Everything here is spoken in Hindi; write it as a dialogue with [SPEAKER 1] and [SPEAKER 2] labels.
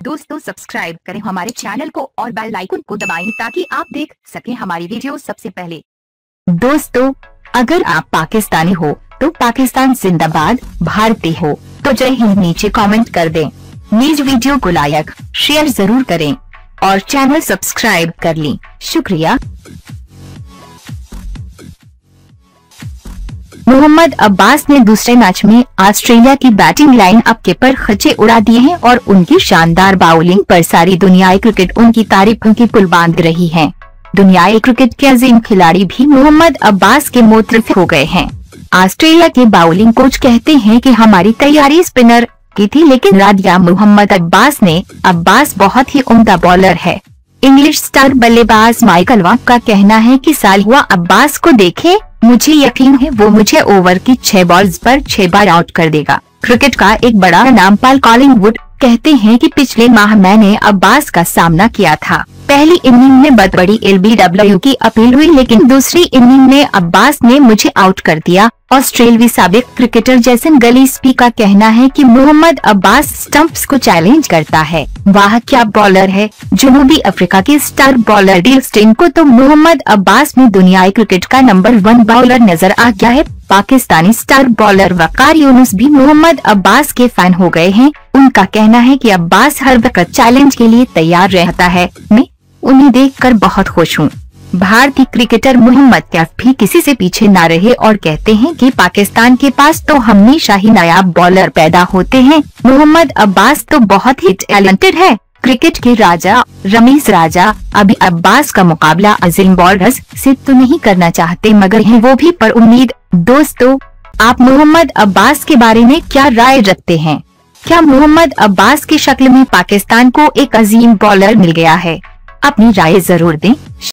[SPEAKER 1] दोस्तों सब्सक्राइब करें हमारे चैनल को और बेल आइकन को दबाएं ताकि आप देख सकें हमारी वीडियो सबसे पहले। दोस्तों, अगर आप पाकिस्तानी हो तो पाकिस्तान जिंदाबाद, भारतीय हो तो जय हिंद नीचे कमेंट कर दें। न्यूज वीडियो को लाइक शेयर जरूर करें और चैनल सब्सक्राइब कर लें। शुक्रिया। मोहम्मद अब्बास ने दूसरे मैच में ऑस्ट्रेलिया की बैटिंग लाइन अप के पर खचे उड़ा दिए हैं और उनकी शानदार बाउलिंग पर सारी दुनियाई क्रिकेट उनकी तारीफों की पुल बांध रही है। दुनियाई क्रिकेट के अजीम खिलाड़ी भी मोहम्मद अब्बास के मुतरफ हो गए हैं। ऑस्ट्रेलिया के बाउलिंग कोच कहते हैं कि हमारी तैयारी स्पिनर की थी, लेकिन रादिया मोहम्मद अब्बास बहुत ही उम्दा बॉलर है। इंग्लिश स्टार बल्लेबाज माइकल वॉक का कहना है कि साल हुआ अब्बास को देखे, मुझे यकीन है वो मुझे ओवर की 6 बॉल्स पर 6 बार आउट कर देगा। क्रिकेट का एक बड़ा नाम पॉल कॉलिंगवुड कहते हैं कि पिछले माह मैंने अब्बास का सामना किया था। पहली इनिंग में बहुत बड़ी LBW की अपील हुई, लेकिन दूसरी इनिंग में अब्बास ने मुझे आउट कर दिया। ऑस्ट्रेलियाई साबिक क्रिकेटर जैसन गलीस्पी का कहना है कि मोहम्मद अब्बास स्टंप्स को चैलेंज करता है। वाह क्या बॉलर है। जुनूबी अफ्रीका के स्टार बॉलर डेल स्टेन को तो मोहम्मद अब्बास में दुनियाई क्रिकेट का नंबर 1 बॉलर नजर आ गया है। पाकिस्तानी स्टार बॉलर वकार यूनुस भी मोहम्मद अब्बास के फैन हो गए हैं। उनका कहना है कि अब्बास हर वक्त चैलेंज के लिए तैयार रहता है। मैं उन्हें देखकर बहुत खुश हूँ। भारतीय क्रिकेटर मोहम्मद कैफ भी किसी से पीछे न रहे और कहते हैं कि पाकिस्तान के पास तो हमेशा ही नायाब बॉलर पैदा होते हैं। मोहम्मद अब्बास तो बहुत ही टैलेंटेड है। क्रिकेट के राजा रमीज राजा अभी अब्बास का मुकाबला अजीम बॉलर्स से तो नहीं करना चाहते, मगर है वो भी पर उम्मीद। दोस्तों, आप मोहम्मद अब्बास के बारे में क्या राय रखते हैं? क्या मोहम्मद अब्बास की शक्ल में पाकिस्तान को एक अजीम बॉलर मिल गया है? अपनी राय जरूर दें।